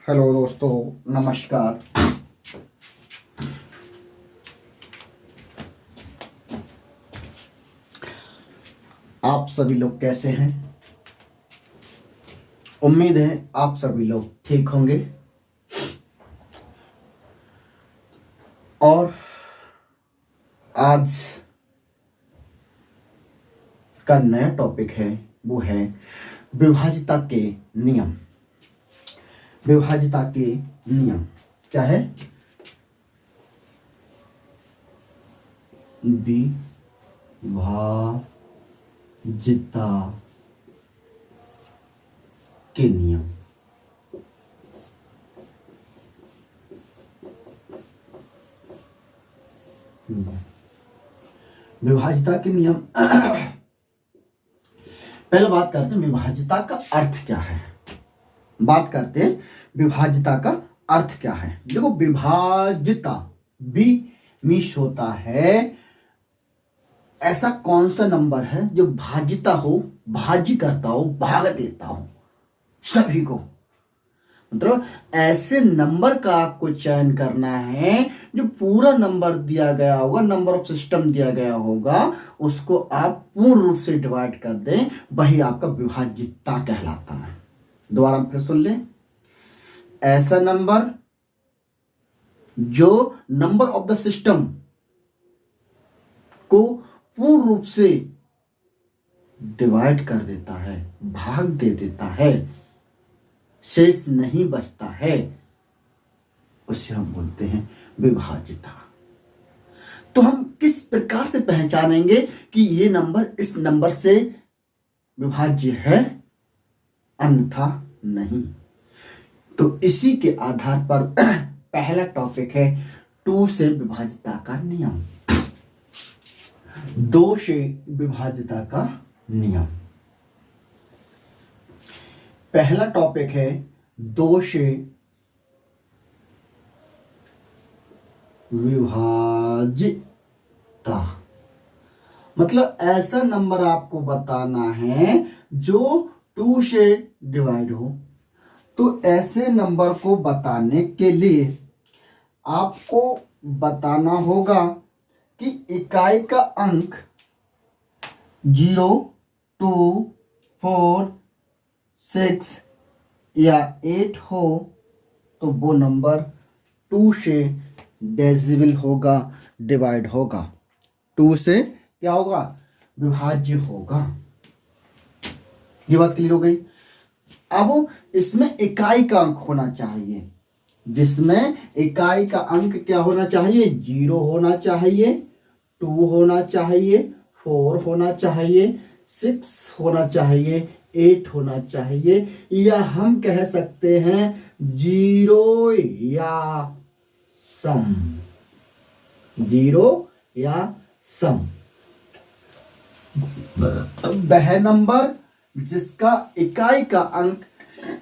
Hello दोस्तों, नमस्कार। आप सभी लोग कैसे हैं? उम्मीद है आप सभी लोग ठीक होंगे। और आज का नया टॉपिक है, वो है विभाज्यता के नियम। विभाज्यता के नियम क्या है? विभाज्यता के नियम। विभाज्यता के नियम। पहले बात करते हैं विभाज्यता का अर्थ क्या है। बात करते हैं विभाज्यता का अर्थ क्या है। देखो, विभाज्यता भी मीन्स होता है ऐसा कौन सा नंबर है जो भाज्यता हो, भाज्य करता हो, भाग देता हो सभी को। मतलब ऐसे नंबर का आपको चयन करना है जो पूरा नंबर दिया गया होगा, नंबर ऑफ सिस्टम दिया गया होगा, उसको आप पूर्ण रूप से डिवाइड कर दें, वही आपका विभाज्यता कहलाता है। दोबारा फिर सुन लें। ऐसा नंबर जो नंबर ऑफ द सिस्टम को पूर्ण रूप से डिवाइड कर देता है, भाग दे देता है, शेष नहीं बचता है, उसे हम बोलते हैं विभाज्यता। तो हम किस प्रकार से पहचानेंगे कि ये नंबर इस नंबर से विभाज्य है, अन्यथा नहीं? तो इसी के आधार पर पहला टॉपिक है 2 से विभाज्यता का नियम। 2 से विभाज्यता का नियम। पहला टॉपिक है 2 से विभाज्यता। मतलब ऐसा नंबर आपको बताना है जो 2 से डिवाइड हो। तो ऐसे नंबर को बताने के लिए आपको बताना होगा कि इकाई का अंक 0, 2, 4, 6 या 8 हो तो वो नंबर 2 से डेसिमल होगा, डिवाइड होगा। 2 से क्या होगा? विभाज्य होगा। ये बात क्लियर हो गई। अब इसमें इकाई का अंक होना चाहिए, जिसमें इकाई का अंक क्या होना चाहिए? 0 होना चाहिए, 2 होना चाहिए, 4 होना चाहिए, 6 होना चाहिए, 8 होना चाहिए, या हम कह सकते हैं 0 या सम। 0 या सम। वह नंबर जिसका इकाई का अंक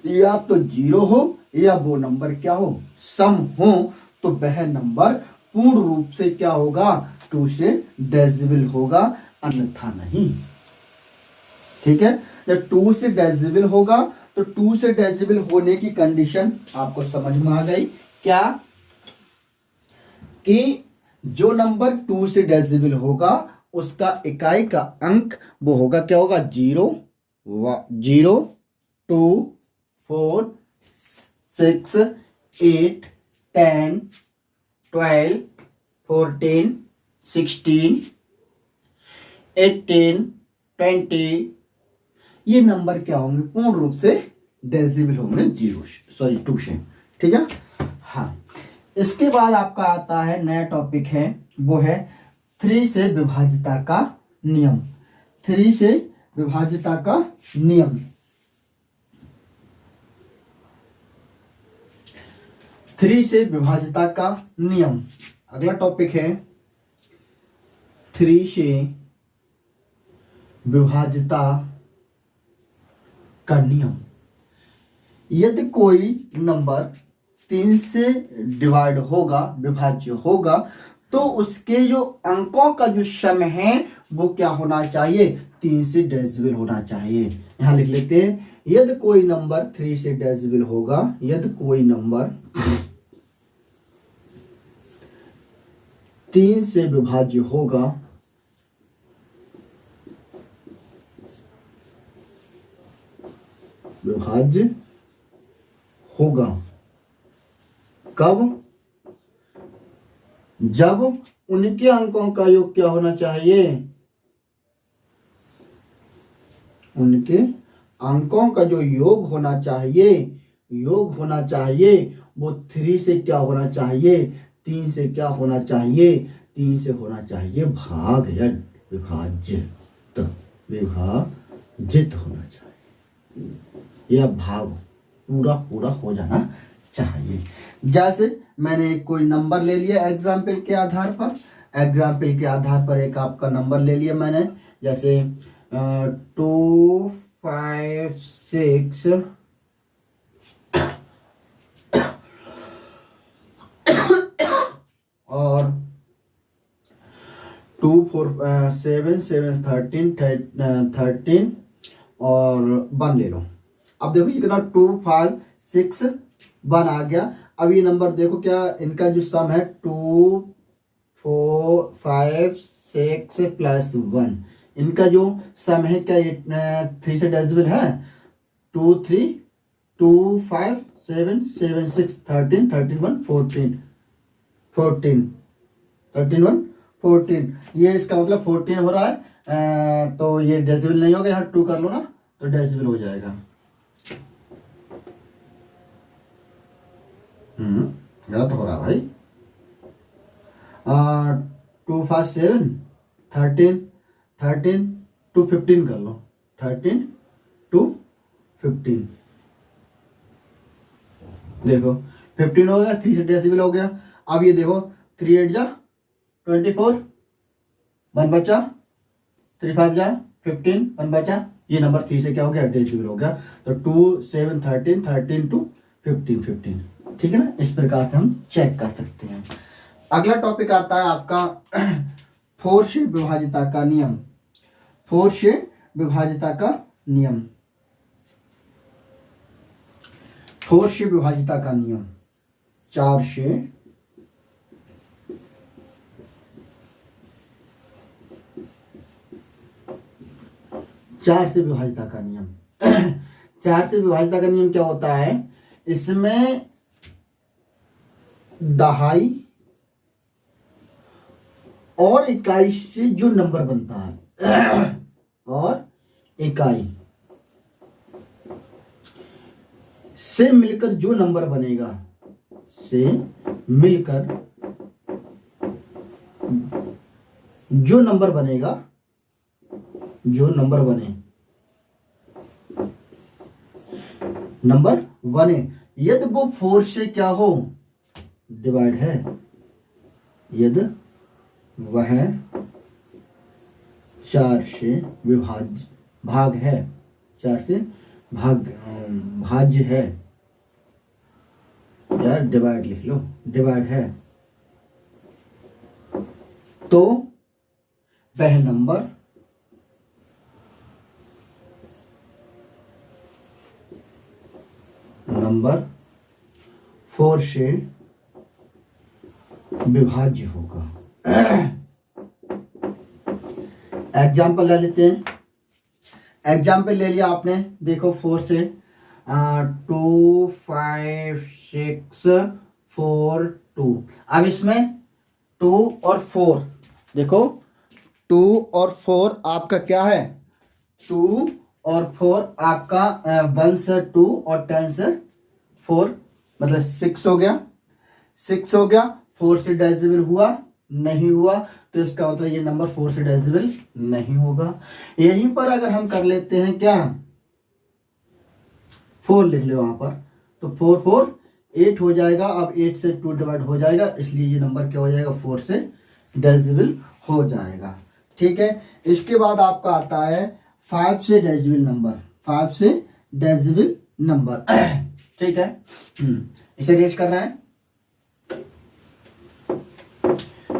या तो 0 हो या वो नंबर क्या हो? सम हो, तो वह नंबर पूर्ण रूप से क्या होगा? 2 से डेसिमल होगा, अन्यथा नहीं। ठीक है? जब 2 से डेसिमल होगा तो 2 से डेसिमल होने की कंडीशन आपको समझ में आ गई क्या? कि जो नंबर 2 से डेसिमल होगा उसका इकाई का अंक वो होगा, क्या होगा? 0, 0, 2, 4, 6, 8, 10, 12, 14, 16, 18, 20। ये नंबर क्या होंगे? पूर्ण रूप से डेसिमल होंगे 2 से। ठीक है? हाँ। इसके बाद आपका आता है नया टॉपिक है, वो है 3 से विभाज्यता का नियम। 3 से विभाज्यता का नियम। 3 से विभाज्यता का नियम। अगला टॉपिक है 3 से विभाज्यता का नियम। यदि कोई नंबर 3 से डिवाइड होगा, विभाज्य होगा, तो उसके जो अंकों का जो सम है वो क्या होना चाहिए, 3 से डेसिबल होना चाहिए। यहां लिख लेते हैं, यदि कोई नंबर 3 से डेसिबल होगा, यदि कोई नंबर 3 से विभाज्य होगा, विभाज्य होगा कब, जब उनके अंकों का योग क्या होना चाहिए, उनके अंकों का जो योग होना चाहिए, योग होना चाहिए वो 3 से क्या होना चाहिए, 3 से क्या होना चाहिए, 3 से होना चाहिए भाग या विभाजित, विभाजित होना चाहिए या भाग पूरा पूरा हो जाना चाहिए। जैसे मैंने कोई नंबर ले लिया एग्जाम्पल के आधार पर, एग्जाम्पल के आधार पर एक आपका नंबर ले लिया मैंने, जैसे 2 5 6 और 2 4 7 7 13 और 1 ले लो। अब देखो ये कितना 2 5 6 1 आ गया। अब ये नंबर देखो क्या इनका जो सम है 2 4 5 6 प्लस 1, इनका जो सम है क्या ये 3 से डिविजिबल है, 2 3 2 5 7 7 6 13 13 1 14 14 13 1 14, ये इसका मतलब 14 हो रहा है। तो ये डेसिबल नहीं होगा, यहाँ 2 कर लो ना तो डेसिबल हो जाएगा। गलत हो रहा भाई। 2 5 7 13 13 2 15 कर लो, 13 2 15 देखो 15 हो गया, 3 से डेसिबल हो गया। अब ये देखो 3 8 जा 24, 1 बचा, 3 5 जा 15, 1 बचा, ये नंबर 3 से क्या हो गया, डेसिबल हो गया। तो 2 7 13 13 2 15 15, ठीक है ना। इस प्रकार से हम चेक कर सकते हैं। अगला टॉपिक आता है आपका 4 से विभाजिता का नियम, 4 से विभाजिता का नियम, 4 से विभाजिता का नियम, 4 से विभाजिता का नियम। 4 से विभाजिता का नियम क्या होता है, इसमें दहाई और इकाई से जो नंबर बनता है और इकाई से मिलकर जो नंबर बनेगा, से मिलकर जो नंबर बनेगा, जो नंबर बने, नंबर बने, यदि वो 4 से क्या हो, डिवाइड है, यदि वह 4 से भाग है, 4 से भाज्य है, या डिवाइड लिख लो, डिवाइड है, तो वह नंबर नंबर 4 से विभाज्य होगा। एग्जाम्पल ले लेते हैं, एग्जाम्पल ले लिया आपने, देखो 4 से 2 5 6 4 2। अब इसमें 2 और 4 देखो, 2 और 4 आपका क्या है, 2 और 4 आपका 1 से 2 और 10 से 4 मतलब 6 हो गया, 6 हो गया। 4 से डिविजिबल हुआ नहीं हुआ, तो इसका मतलब ये नंबर 4 से डिविजिबल नहीं होगा। यहीं पर अगर हम कर लेते हैं क्या, 4 लिख लो वहां पर, तो 4 4 8 हो जाएगा। अब 8 से 2 डिवाइड हो जाएगा, इसलिए ये नंबर क्या हो जाएगा, 4 से डिविजिबल हो जाएगा। ठीक है। इसके बाद आपका आता है 5 से डेसिबल नंबर, 5 से डेसिबल नंबर। ठीक है, इसे रेज कर रहे हैं।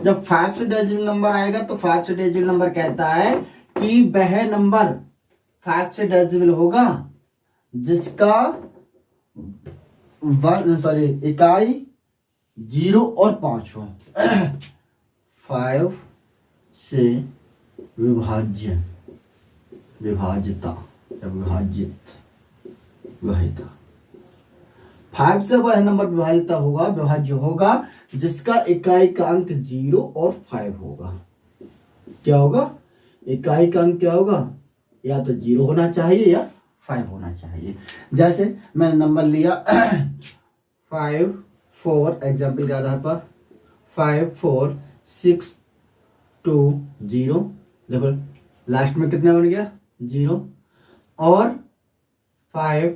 जब 5 से डेसिमल नंबर आएगा तो 5 से डेसिमल नंबर कहता है कि वह नंबर 5 से डेसिमल होगा जिसका इकाई 0 और 5 हो। 5 से विभाज्य विभाजिता या विभाजित विभाजिता 5 से वह नंबर विभाजिता होगा विभाज्य होगा जिसका इकाई का अंक 0 और 5 होगा। क्या होगा? इकाई का अंक क्या होगा? या तो 0 होना चाहिए या 5 होना चाहिए। जैसे मैंने नंबर लिया 5 4 एग्जाम्पल के आधार पर 5 4 6 2 0। देखो लास्ट में कितना बन गया? 0। और 5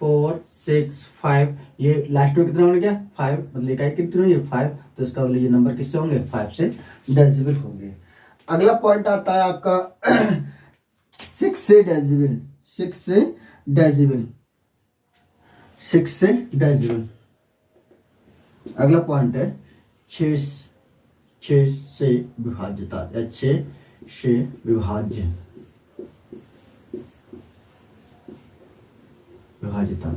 4 6 5 ये लास्ट में कितना बन गया? 5। मतलब इकाई कितनी हुई? 5। तो इसका मतलब ये नंबर किससे होंगे? 5 से डेसिमल होंगे। अगला पॉइंट आता है आपका 6 से डेसिमल। 6 से डेसिमल 6 से डेसिमल। अगला पॉइंट है 6 से विभाज्यता या 6 से विभाज्य विभाजिता।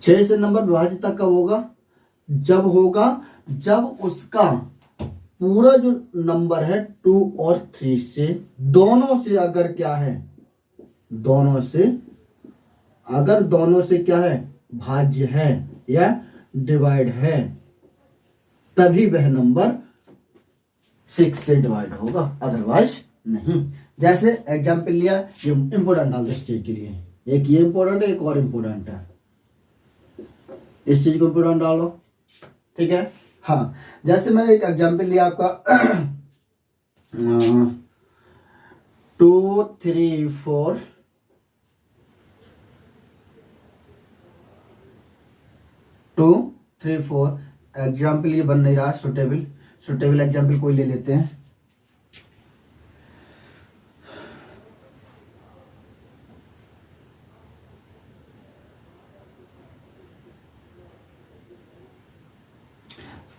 6 से नंबर विभाजिता कब होगा? जब उसका पूरा जो नंबर है 2 और 3 से दोनों से अगर क्या है? दोनों से क्या है? भाज्य है या डिवाइड है, तभी वह नंबर 6 से डिवाइड होगा, अदरवाइज नहीं। जैसे एग्जाम्पल लिया, ये इंपोर्टेंट डाल दो इस चीज के लिए। एक ये इंपोर्टेंट है, एक और इंपोर्टेंट है। इस चीज को इंपोर्टेंट डालो, ठीक है। हाँ, जैसे मैंने एक एग्जाम्पल लिया आपका 2 3 4 2 3 4 एग्जाम्पल ये बन नहीं रहा, सुटेबल एग्जाम्पल कोई ले लेते हैं।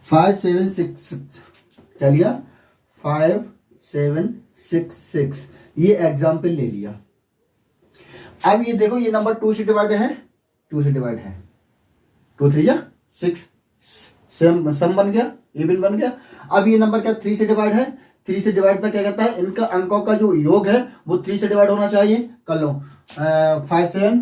फाइव सेवन सिक्स क्या लिया? 5 7 6 6 ये एग्जाम्पल ले लिया। अब ये देखो, ये नंबर 2 से डिवाइड है, 2 से डिवाइड है, 2 3 या 6 सम बन गया, इवन बन गया। अब ये नंबर क्या 3 से डिवाइड है? 3 से डिवाइड था क्या कहता है? इनका अंकों का जो योग है वो 3 से डिवाइड होना चाहिए। कर लो 5 7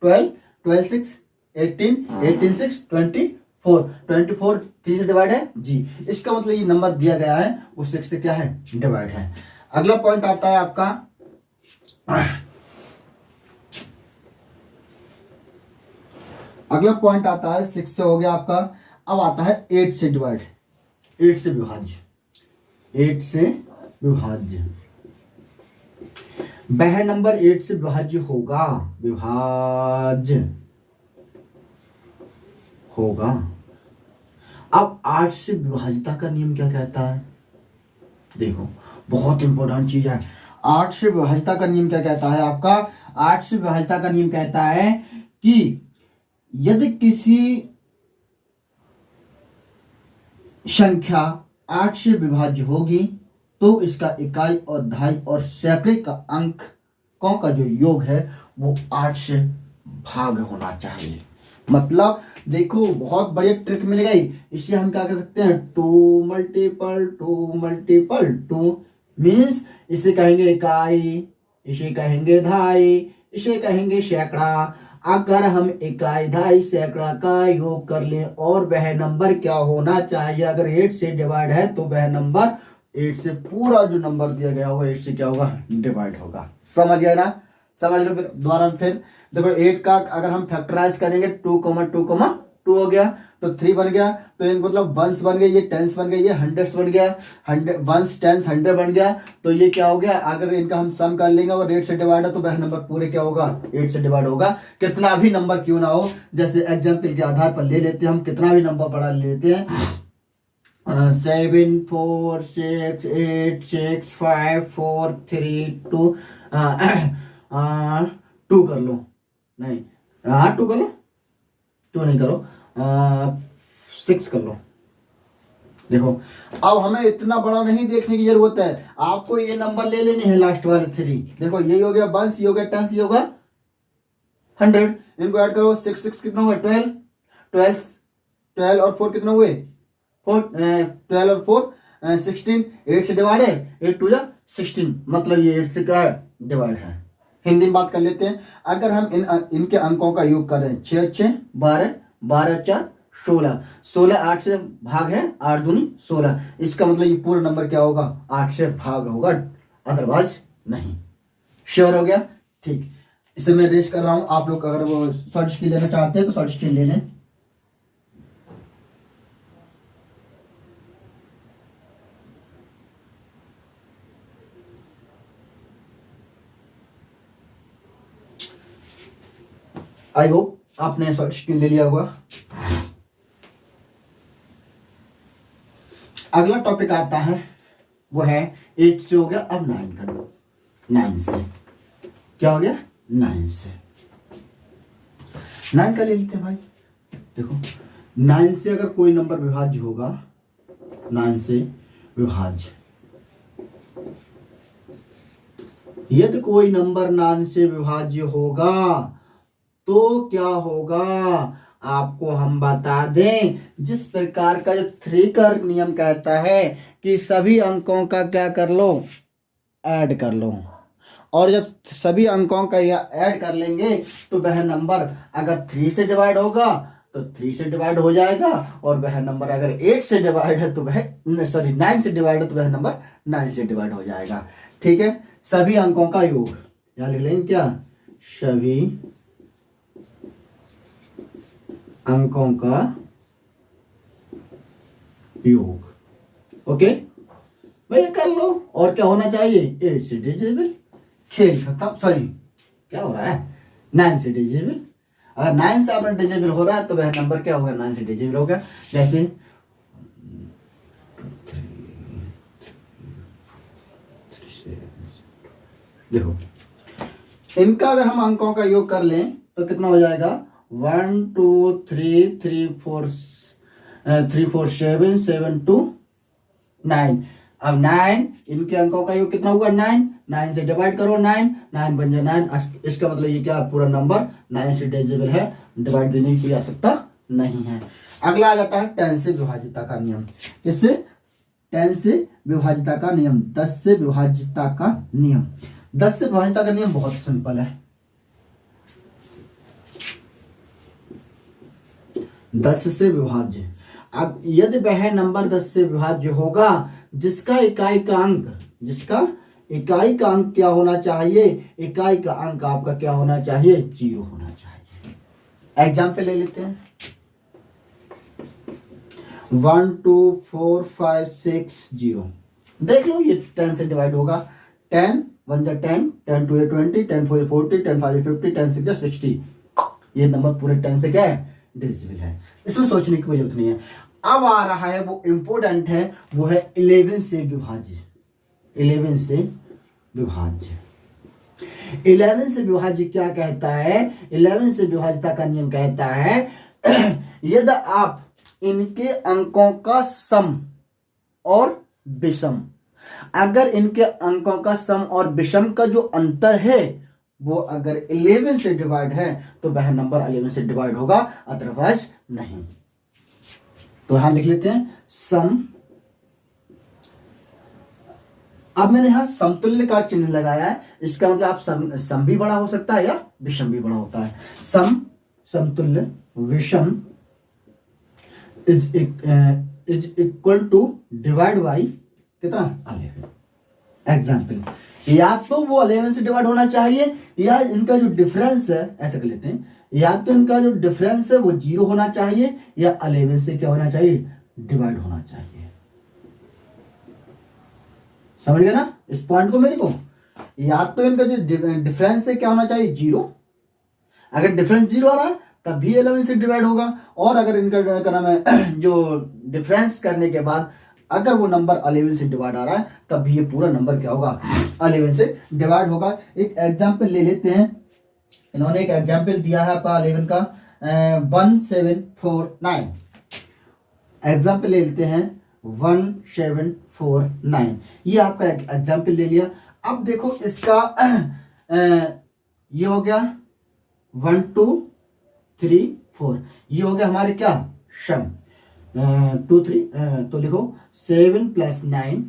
12 12 6 18 18 6 24 24 3 से डिवाइड है जी। इसका मतलब ये नंबर दिया गया है वो 6 से क्या है? डिवाइड है। अगला पॉइंट आता है आपका अगला पॉइंट आता है 6 से हो गया आपका। अब आता है 8 से डिवाइड, 8 से विभाज्य, 8 से विभाज्य। वह नंबर 8 से विभाज्य होगा, विभाज्य होगा। अब 8 से विभाजिता का नियम क्या कहता है? देखो बहुत इंपॉर्टेंट चीज है। 8 से विभाजिता का नियम क्या कहता है आपका? 8 से विभाजिता का नियम कहता है कि यदि किसी संख्या 8 से विभाज्य होगी तो इसका इकाई और दहाई और सैकड़े का अंक का जो योग है वो 8 से भाग होना चाहिए। मतलब देखो बहुत बढ़िया ट्रिक मिल गई। इसे हम क्या कर सकते हैं? 2 मल्टीपल 2 मीन्स इसे कहेंगे इकाई, इसे कहेंगे दहाई, इसे कहेंगे सैकड़ा। अगर हम इकाई दहाई सैकड़ा का योग कर लें और वह नंबर क्या होना चाहिए? अगर 8 से डिवाइड है तो वह नंबर 8 से पूरा जो नंबर दिया गया होगा 8 से क्या होगा? डिवाइड होगा। समझ गए ना? समझ लो। फिर दोबारा फिर देखो 8 का अगर हम फैक्टराइज करेंगे 2 2 हो गया तो 3 बन गया, तो ये मतलब वंस बन गया, ये टेंस बन गया, ये हंड्रेड्स बन गया, 100 वंस टेंस 100 बन गया। तो ये क्या हो गया? अगर इनका हम सम कर लेंगे और 8 से डिवाइड है तो वह नंबर पूरे क्या होगा? 8 से डिवाइड होगा। कितना भी नंबर क्यों ना हो, जैसे एग्जाम्पल के आधार पर ले लेते हैं हम, कितना भी नंबर पढ़ा लेते हैं 7 4 6 8 6 5 4 3 2 2 कर लो, नहीं 2 कर लो, 2 नहीं करो 6 कर लो, देखो अब हमें इतना बड़ा नहीं देखने की जरूरत है, आपको ये नंबर ले लेने हैं लास्ट वाले 3। देखो ये हो गया 1, ये हो गया 10, ये होगा 100। इनको ऐड करो, 6 6 कितना हुआ 12, 12 12 और 4 कितना हुए 4, 12 और 4 16। 8 से डिवाइड है, 8 2 16, मतलब ये 8 से क्या है डिवाइड है। हिंदी में बात कर लेते हैं, अगर हम इनके अंकों का योग कर रहे हैं 6 6 12, 12 4 16, 16 8 से भाग है, 8 दूनी 16, इसका मतलब ये पूरा नंबर क्या होगा 8 से भाग होगा, अदरवाइज नहीं। श्योर हो गया, ठीक। इसे मैं रेस्ट कर रहा हूं, आप लोग अगर वो शॉर्ट स्किल लेना चाहते हैं तो शॉर्ट स्किल ले लें। आई होप आपने शॉर्ट स्किल ले लिया होगा। अगला टॉपिक आता है वो है 8 से हो गया, अब 9 कर दो। 9 से क्या हो गया 9 से 9 का ले लेते हैं भाई। देखो 9 से अगर कोई नंबर विभाज्य होगा, 9 से विभाज्य, यदि कोई नंबर 9 से विभाज्य होगा तो क्या होगा आपको हम बता दें। जिस प्रकार का जो 3 का नियम कहता है कि सभी अंकों का क्या कर लो ऐड कर लो, और जब सभी अंकों का ऐड कर लेंगे तो वह नंबर अगर 3 से डिवाइड होगा तो 3 से डिवाइड हो जाएगा, और वह नंबर अगर 8 से डिवाइड है तो वह 9 से डिवाइड है तो वह नंबर 9 से डिवाइड हो जाएगा। ठीक है, सभी अंकों का योग, यहां लिख लेंगे क्या, सभी अंकों का योग। ओके भाई कर लो, और क्या होना चाहिए 8 से डिविजिबल, खेल खत्म। सॉरी क्या हो रहा है 9 से डिविजिबल, अगर 9 से अपना डिविजिबल हो रहा है तो वह नंबर क्या होगा 9 से डिविजिबल होगा। जैसे देखो इनका अगर हम अंकों का योग कर लें तो कितना हो जाएगा 1 2 3 3 4 3 4 7 7 2 9। अब 9 इनके अंकों का योग कितना होगा 9, 9 से डिवाइड करो 9, 9 बन जाए 9। इसका मतलब ये क्या पूरा नंबर 9 से डिविजिबल है, डिवाइड देने की कोई आवश्यकता नहीं है। अगला आ जाता है 10 से विभाजिता का नियम। किससे 10 से विभाजिता का नियम, 10 से विभाजिता का नियम। 10 से विभाजिता का नियम बहुत सिंपल है। 10 से विभाज्य, अब यदि वह नंबर 10 से विभाज्य होगा जिसका इकाई का अंक क्या होना चाहिए, इकाई का अंक आपका क्या होना चाहिए 0 होना चाहिए। एग्जाम्पल ले लेते हैं 1 2 4 5 6 0। देख लो ये 10 से डिवाइड होगा, 10 1 जा 10, 10 2 20, 10 4 40, 10 5 50, 10 6 जा 60। ये नंबर पूरे 10 से क्या है डिविजिबल है, इसमें सोचने की कोई जरूरत नहीं है। अब आ रहा है वो इंपोर्टेंट है, वो है 11 से विभाज्य। 11 से विभाज्य, 11 से विभाज्य क्या कहता है, 11 से विभाज्यता का नियम कहता है यदि आप इनके अंकों का सम और विषम, अगर इनके अंकों का सम और विषम का जो अंतर है वो अगर 11 से डिवाइड है तो वह नंबर 11 से डिवाइड होगा, अदरवाइज नहीं। तो यहां लिख लेते हैं सम। अब मैंने यहां समतुल्य का चिन्ह लगाया है, इसका मतलब आप सम भी बड़ा हो सकता है या विषम भी बड़ा होता है। सम समतुल्य, विषम is equal to divide by कितना 11। एग्जाम्पल, या तो वो 11 से डिवाइड होना चाहिए या इनका जो डिफरेंस है, ऐसा कर लेते हैं, या तो इनका जो डिफरेंस है वो 0 होना चाहिए या 11 से क्या होना चाहिए डिवाइड होना चाहिए। समझ गए ना इस पॉइंट को मेरे को, या तो इनका जो डिफरेंस है क्या होना चाहिए 0, अगर डिफरेंस 0 आ रहा है तब भी 11 से डिवाइड होगा, और अगर इनका क्या नाम है जो डिफरेंस करने के बाद अगर वो नंबर 11 से डिवाइड आ रहा है तब भी ये पूरा नंबर क्या होगा 11 से डिवाइड होगा। एक एग्जाम्पल ले लेते हैं, इन्होंने एक एग्जाम्पल दिया है आपका 11 का 1749। एग्जाम्पल ले लेते हैं 1749। ये आपका एग्जाम्पल ले लिया। अब देखो इसका ये हो गया 1 2 3 4, ये हो गया हमारे क्या सम 2 3, तो लिखो 7 + 9,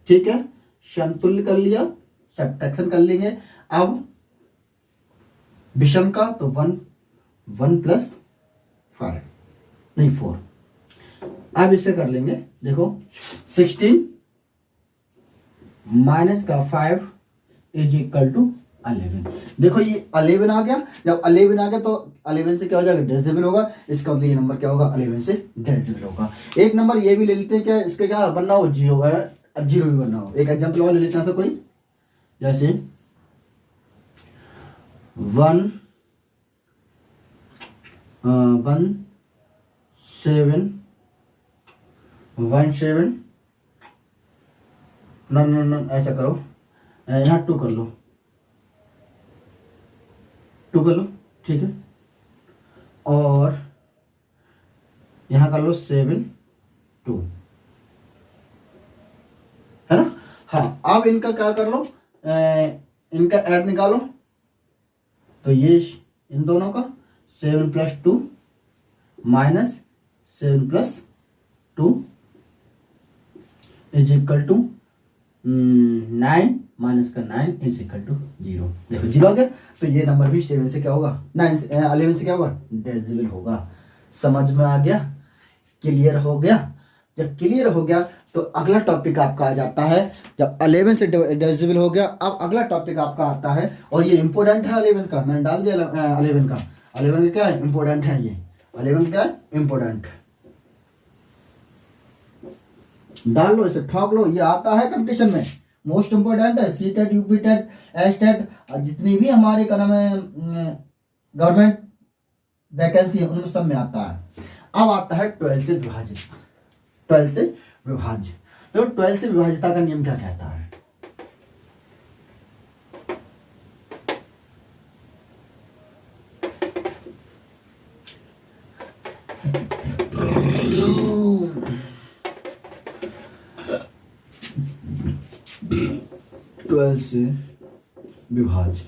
ठीक है, समतुल्य कर लिया, सब्ट्रैक्शन कर लेंगे। अब विषम का तो 1 + 5 नहीं 4। अब इसे कर लेंगे, देखो 16 माइनस का 5 इज इक्वल टू 11। देखो ये 11 आ गया। जब 11 आ गया तो 11 से क्या हो जाएगा, डेसिमल होगा। इसका मतलब ये नंबर क्या होगा, 11 से डेसिमल होगा। एक नंबर ये भी ले लेते हैं, क्या इसका क्या बनना हो, जीरो है, जीरो भी बनना हो। एक एग्जाम्पल और ले लेते हैं, कोई जैसे 1 7 1 7, न ऐसा करो, यहाँ 2 कर लो, 2 कर लो, ठीक है, और यहाँ कर लो 7 2, है ना। हाँ, अब इनका क्या कर लो, इनका ऐड निकालो, तो ये इन दोनों का 7 + 2 minus 7 + 2 is equal to 9 minus का 9 इज इक्वल टू 0। देखो 0 आ गया, तो ये नंबर भी 7 से क्या होगा, 11 से क्या होगा, डेसिमल होगा। समझ में आ गया, क्लियर हो गया। जब क्लियर हो गया तो अगला टॉपिक आपका आ जाता है, जब 11 से डेसिमल हो गया, अब अगला टॉपिक आपका आता है, और ये इंपॉर्टेंट है 11 का, मैंने डाल दिया 11 का। 11 का क्या है, इंपॉर्टेंट है, ये 11 क्या है, इंपॉर्टेंट। डाल लो, इसे ठोक लो, ये आता है कंपटीशन में, मोस्ट इंपोर्टेंट है। C TET, UP TET, S TET, जितनी भी हमारे क्या नाम है गवर्नमेंट वैकेंसी है, उनमें सब में आता है। अब आता है 12 से विभाजित। 12 से विभाज्य, तो 12 से विभाजिता का नियम क्या कहता है। विभाज्य,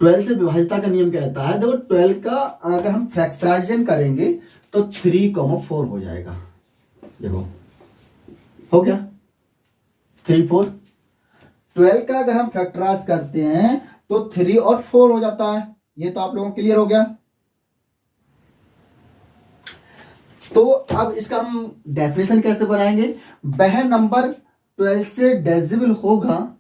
12 से विभाजिता का नियम कहता है, देखो 12 का अगर हम फ्रैक्शराइजेशन करेंगे तो 3,4 हो जाएगा। देखो हो गया 3 4। 12 का अगर हम फैक्टराइज करते हैं तो 3 और 4 हो जाता है। ये तो आप लोगों को क्लियर हो गया। तो अब इसका हम डेफिनेशन कैसे बनाएंगे, वह नंबर 12 से डेसिमल होगा,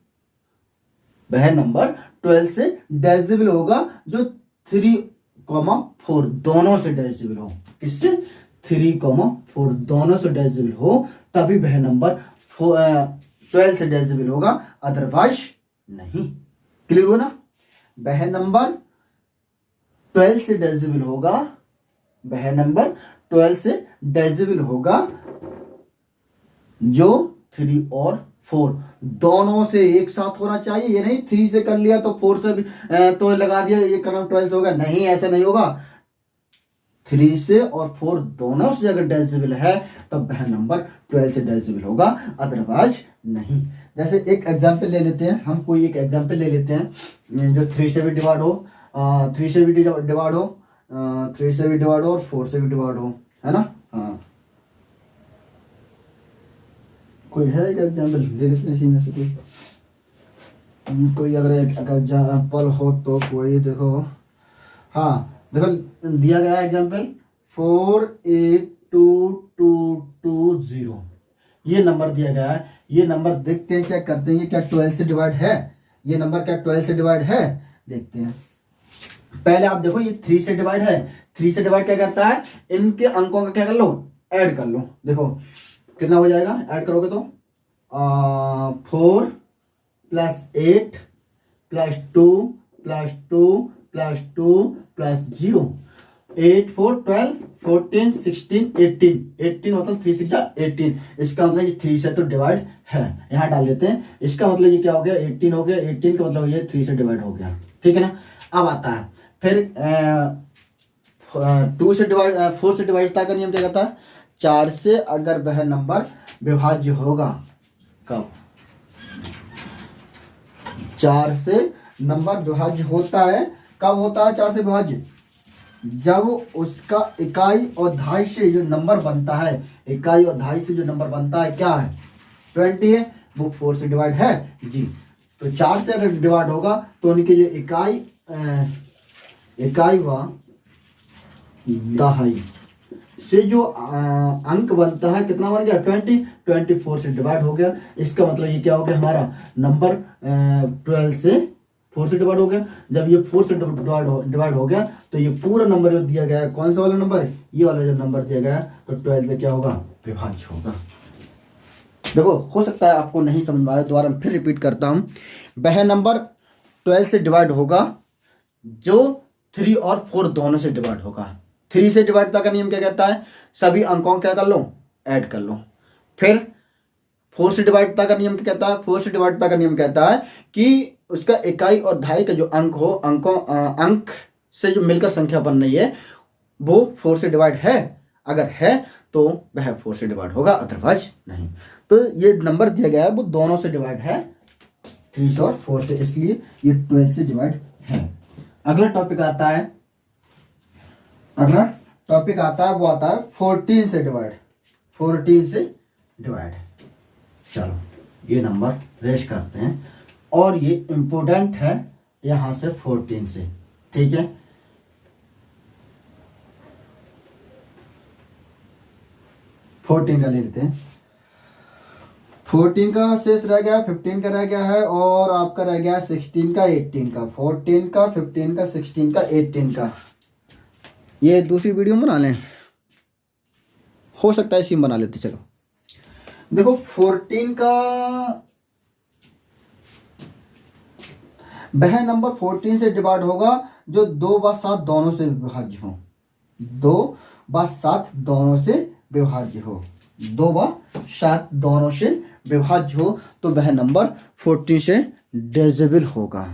वह नंबर 12 से डेसिमल होगा जो 3,4 दोनों से डेसिमल हो। किससे, 3,4 दोनों से डेसिमल हो, तभी वह नंबर 12 से डेसिमल होगा, अदरवाइज नहीं। क्लियर हो ना। वह नंबर 12 से डेसिमल होगा, वह नंबर 12 से डेसिमल होगा जो 3 और 4 दोनों से एक साथ होना चाहिए। ये नहीं 3 से कर लिया तो 4 से भी तो लगा दिया, ये क्रम 12 से होगा, नहीं, ऐसा नहीं होगा। 3 से और 4 दोनों से अगर डेसिमल है तब वह नंबर 12 से डेसिमल होगा, अदरवाइज नहीं। जैसे एक एग्जाम्पल ले लेते हैं हम, कोई एक एग्जाम्पल ले लेते हैं जो 3 से भी डिवाइड हो, 3 से भी डिवाइड हो, 3 से भी डिवाइड हो और 4 से भी डिवाइड हो, है ना। हाँ, कोई है एक एग्जाम्पल ले लेते हैं में से कोई अगर एग्जाम्पल हो तो कोई देखो। हाँ देखो दिया गया है एग्जाम्पल 482220, ये नंबर दिया गया है। ये नंबर देखते हैं, चेक करते हैं ये क्या 12 से डिवाइड है, ये नंबर क्या 12 से डिवाइड है, देखते हैं। पहले आप देखो ये 3 से डिवाइड है, 3 से डिवाइड क्या करता है, इनके अंकों का क्या कर लो, ऐड कर लो। देखो कितना हो जाएगा, ऐड करोगे तो 4 + 8 + 2 + 2 + 2 + 0, 8 4 12 14 16 18, 18 मतलब 3 6 18। इसका मतलब ये 3 से तो डिवाइड है, यहाँ डाल देते हैं। इसका मतलब ये क्या हो गया, 18 हो गया। 18 का मतलब ये 3 से डिवाइड हो गया, ठीक है ना। अब आता है फिर 2 से डिवाइड, 4 से डिवाइड का नियम क्या कहता है, 4 से अगर वह नंबर विभाज्य होगा। कब? 4 से नंबर विभाज्य होता है। कब होता है 4 से विभाज्य? जब उसका इकाई और दहाई से जो नंबर बनता है, इकाई और दहाई से जो नंबर बनता है क्या है? 20 है, वो 4 से डिवाइड है जी। तो 4 से अगर डिवाइड होगा तो उनकी जो इकाई व दहाई से जो अंक बनता है, कितना बन गया? 24 से डिवाइड हो गया। इसका मतलब ये क्या हो गया? हमारा नंबर 12 से 4 से डिवाइड हो गया। जब ये 4 से डिवाइड हो गया तो ये पूरा नंबर जो दिया गया है, कौन सा वाला नंबर है? ये वाला जो नंबर दिया गया है, तो 12 से क्या होगा? विभाज्य होगा। देखो, हो सकता है आपको नहीं समझ में आया, दोबारा फिर रिपीट करता हूं। वह नंबर 12 से डिवाइड होगा जो 3 और 4 दोनों से डिवाइड होगा। 3 से डिवाइड का नियम क्या कहता है? सभी अंकों क्या कर लो? ऐड कर लो। फिर 4 से डिवाइड का नियम क्या कहता है? 4 से डिवाइड का नियम कहता है कि उसका इकाई और दहाई का जो अंक हो, अंक से जो मिलकर संख्या बन रही है वो 4 से डिवाइड है। अगर है तो वह 4 से डिवाइड होगा, अदरवाइज नहीं। तो ये नंबर दिया गया है वो दोनों से डिवाइड है, 3 और 4 से, इसलिए ये 12 से डिवाइड है। अगला टॉपिक आता है वो आता है 14 से डिवाइड। 14 से डिवाइड। चलो ये नंबर रेश करते हैं और ये इंपोर्टेंट है यहां से 14 से, ठीक है। फोर्टीन का ले लेते हैं। 14 का शेष रह गया, 15 का रह गया है और आपका रह गया 16 का, 18 का। 14 का, 15 का, 16 का, 18 का। ये दूसरी वीडियो बना लें, हो सकता है इसी में बना लेते। चलो देखो, 14 का वह नंबर 14 से डिवाइड होगा जो 2 व 7 दोनों से विभाज्य हो। 2 व 7 दोनों से विभाज्य हो। 2 व 7 दोनों से विभाज्य हो तो वह नंबर 14 से डिविजिबल होगा।